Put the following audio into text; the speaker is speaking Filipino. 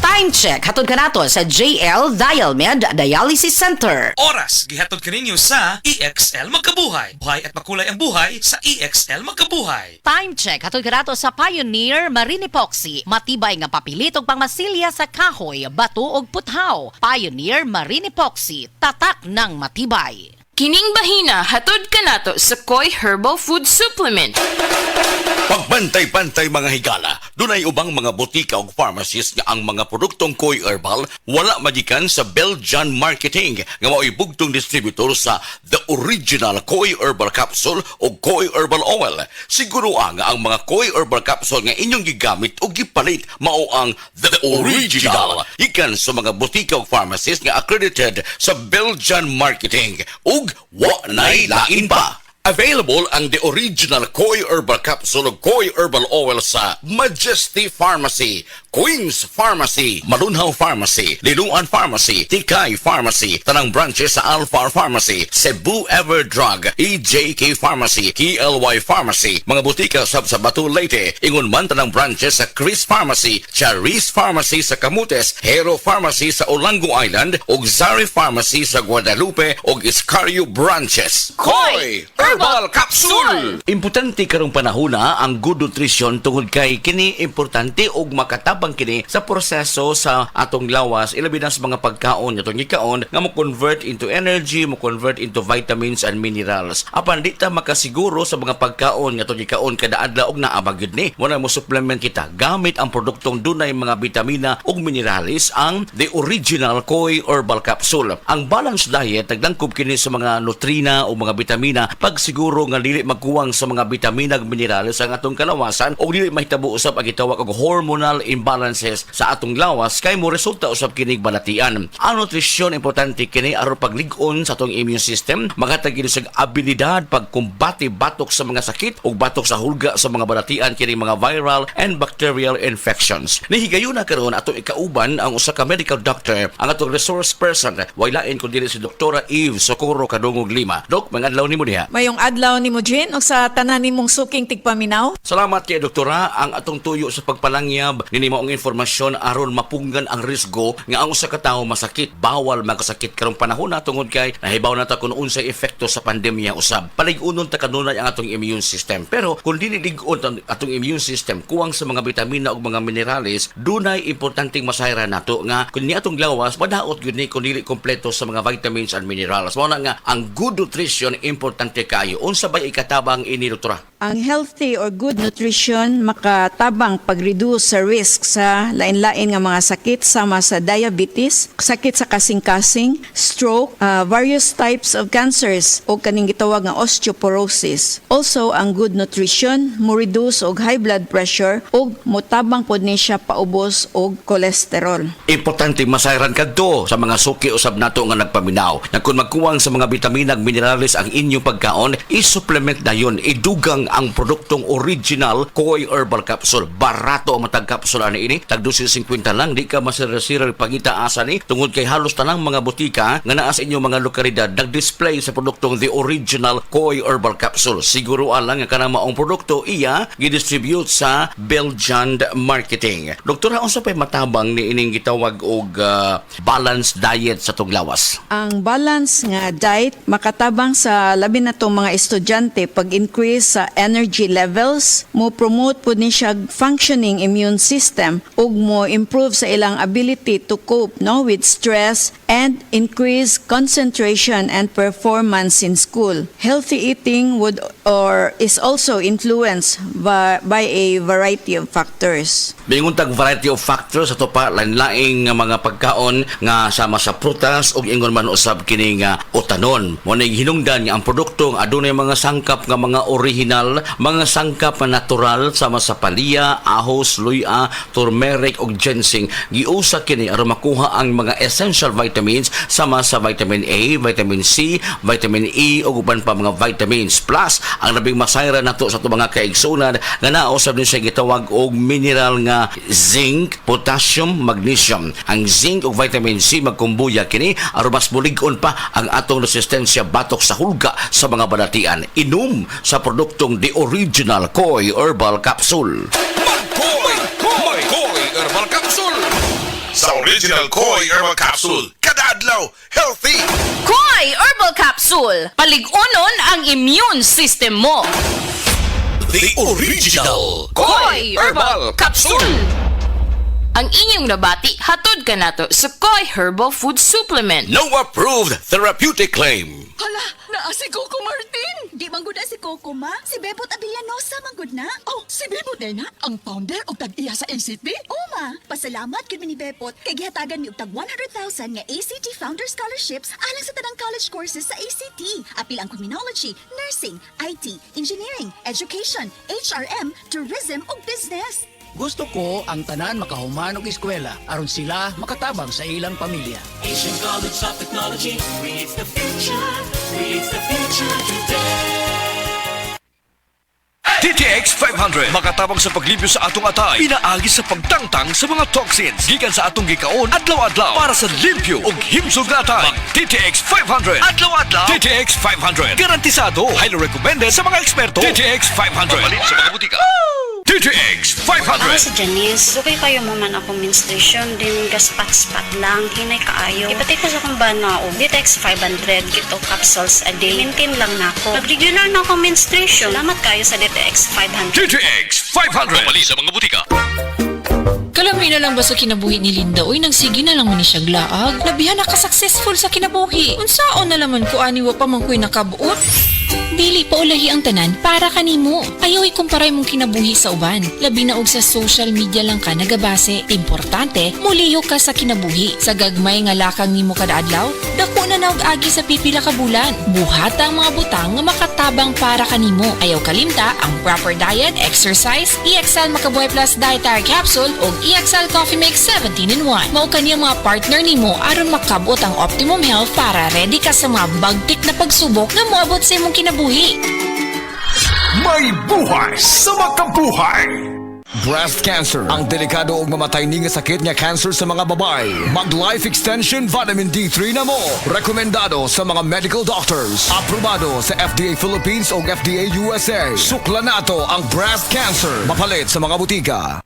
Time check hatod kanato sa JL Dialmed Dialysis Center. Oras gihatod kaninyo sa EXL Magkabuhay. Buhay at makulay ang buhay sa EXL Magkabuhay. Time check hatod kanato sa Pioneer Marine Epoxy. Matibay nga papilit ug pangmasilya sa kahoy, bato ug puthaw. Pioneer Marine Epoxy, tatak ng matibay. Kining bahina hatod kanato sa Koi Herbal Food Supplement. Pagbantay-bantay mga higala, dunay ubang mga botika ug pharmacies nga ang mga produktong Koi Herbal wala magikan sa Belgian Marketing nga mao'y bugtong distributor sa The Original Koi Herbal Capsule o Koi Herbal Oil. Siguro nga ang mga Koi Herbal Capsule nga inyong gigamit o gipalit mao ang The Original ikan sa mga botika ug pharmacies nga accredited sa Belgian Marketing ug wa nay lain pa. Available ang The Original Koi Herbal Capsule o Koi Herbal Oil sa Majesty Pharmacy, Queen's Pharmacy, Malunhaw Pharmacy, Linuan Pharmacy, Tikay Pharmacy, tanang branches sa Alfar Pharmacy, Cebu Everdrug, EJK Pharmacy, KLY Pharmacy, mga butika sa Batu Leyte, ingon man tanang branches sa Chris Pharmacy, Charis Pharmacy sa Camotes, Hero Pharmacy sa Olango Island, ug Zari Pharmacy sa Guadalupe ug Iscario branches. Koi Herbal Capsule! Importante karong panahona ang good nutrition tungod kay kini importante og makatabang kini sa proseso sa atong lawas ilabi na sa mga pagkaon atong gikaon nga mo convert into energy, mo convert into vitamins and minerals. Apan di ta makasiguro sa mga pagkaon nga atong gikaon kada adlaw og naabag gyud ni. Mo na mo supplement kita gamit ang produktong dunay mga bitamina ug minerales ang The Original Koi Herbal Capsule. Ang balanced diet nagdangkob kini sa mga nutrina o mga bitamina pag siguro nga dili magkuwang sa mga bitamina ug minerales ang atong kalawasan o dili mahitabo usab ang gitawag og hormonal imbalances sa atong lawas kay mo resulta usab kining balatian. Ang nutrisyon importante kini aron paglig-on sa atong immune system, maghatag kini sa abilidad pagkumbati batok sa mga sakit ug batok sa hulga sa mga balatian kini mga viral and bacterial infections. Nihigayon na karon atong ikauban ang usa ka medical doctor, ang atong resource person, way lain kun dili si Doktora Eve Socorro Kadungog Lima. Dok, mga adlaw nimo diha. Mayong adlaw ni mo, Jen, o sa tanan nimong suking tigpaminaw. Salamat kay Doktora. Ang atong tuyo sa pagpalangyab nini maong informasyon aron mapunggan ang risgo nga ang usa ka tawo masakit, bawal magkasakit karong panahon na tungod kay nahibaw na ta kun unsay epekto sa pandemya usab. Palig-unon ta kanunay ang atong immune system. Pero kung dili lig-on ang atong immune system kuwang sa mga bitamina ug mga minerales, dunay importanteng masayran nato nga kun ni atong lawas madaot gyud ni kun dili kompleto sa mga vitamins and minerals. Mao na nga ang good nutrition importante kayo. Unsa bay ikatabang ini, Doktora? Ang healthy or good nutrition makatabang pag-reduce sa risk sa lain-lain nga mga sakit sama sa diabetes, sakit sa kasing-kasing, stroke, various types of cancers o kaning gitawag nga osteoporosis. Also, ang good nutrition mo reduce og high blood pressure ug motabang pod ni siya paubos og cholesterol. Importante masayran kadto sa mga suki usab nato nga nagpaminaw. Na kung magkuwang sa mga bitamina ug minerales ang inyong pagkaon, i-supplement na yun. Idugang ang produktong original Koi Herbal Capsule. Barato ang matag capsule ani ini. Tag 250 lang. Di ka masira-sira pagita asa ni. Tungod kay halos tanang mga butika nga naa sa inyong mga lokalidad nag-display sa produktong The Original Koi Herbal Capsule. Siguro lang nga kanang maong produkto iya gidistribute sa Belgian Marketing. Doktora, unsa pay matabang ni ining gitawag og balanced diet sa tong lawas? Ang balance nga diet makatabang sa labi na tong mga estudyante pag-increase sa energy levels, mo promote po ni siya functioning immune system ug mo improve sa ilang ability to cope with stress and increase concentration and performance in school. Healthy eating would or is also influenced by a variety of factors. Bingon tag variety of factors ato pa lain-laing nga mga pagkaon nga sama sa prutas ug ingon man usab kini nga utanon. Mo ning hinungdan nga ang produktong adunay mga sangkap nga mga original, mga sangkap na natural sama sa palya, ahos, luya, turmeric ug ginseng. Giusa kini aron makuha ang mga essential vitamins sama sa vitamin A, vitamin C, vitamin E ug uban pa mga vitamins. Plus ang labing masayra nato sa mga kaigsunan nga nausab ni siya gitawag og mineral nga zinc, potassium, magnesium. Ang zinc ug vitamin C magkumbuya kini aron mas bulig-on pa ang atong resistensya batok sa hulga sa mga balatian. Inom sa produktong The Original Koi Herbal Capsule. Mag-Koi Herbal Capsule! sa original Koi Herbal Capsule. Kada adlaw, healthy! Koi Herbal Capsule. Paligunon ang immune system mo. The original Koi Herbal Capsule. Ang inyong nabati, hatod ka nato sa Koi Herbal Food Supplement. No approved therapeutic claim. Hala, naa si Coco Martin. Di manggod na si Coco, ma. Si Bebot Avillanosa manggod na. Oh, si Bebot na ang founder o tag-iya sa ACT? Oo, ma. Pasalamat kami ni Bebot kay gihatagan mi og tag 100,000 nga ACT Founder Scholarships alang sa tanang college courses sa ACT. Apil ang criminology, nursing, IT, engineering, education, HRM, tourism ug business. Gusto ko ang tanan makahuman og eskwela aron sila makatabang sa ilang pamilya. Asian College of Technology creates the future today. TTX 500 makatabang sa paglibyo sa atong atay, pinaagi sa pagtangtang sa mga toxins gikan sa atong gikaon adlaw-adlaw para sa limpyo ug himsog na atay. TTX 500 adlaw-adlaw. TTX 500 garantisado, highly recommended sa mga eksperto. TTX 500 mabalin sa mga butika. TTX 500. Si Janice, okay kayo mo man ako menstruation, din gaspat-spat lang, hinay kaayo. Ipatay ko sa kong banao, DTX 500, gito capsules a day. Maintain lang na ako. Nag-regular na ako menstruation. Salamat kayo sa DTX 500. TTX 500 mabalin sa mga butika. Kalami na lang ba sa kinabuhi ni Linda? Uy, nagsige na lang man ni siya glaag. Labihan na ka-successful sa kinabuhi. Unsaon na laman ko aniwa pa man ko'y nakabuot? Dili pa ulahi ang tanan para kanimo. Ayaw ikumparay mong kinabuhi sa uban. Labi na og sa social media lang ka nagabase. Importante, muliyo ka sa kinabuhi. Sa gagmay nga lakang nimo kada adlaw, dako na naog agi sa pipila ka bulan. Buhat ang mga butang nga makatabang para kanimo. Ayaw kalimta ang proper diet, exercise, EXL Makabuhay Plus Dietary Capsule ug EXL Coffee Mix 17-in-1. Mao kaniyang mga partner nimo aron makabot ang optimum health para ready ka sa mga bagtik na pagsubok nga moabot sa imong kinabuhi. May buhay sa makabuhay. Breast cancer, ang delikado ug mamatay ni nga sakit nga cancer sa mga babae. Mag Life Extension Vitamin D3 na mo. Rekomendado sa mga medical doctors. Aprobado sa FDA Philippines ug FDA USA. Sukla nato ang breast cancer. Mapalit sa mga butika.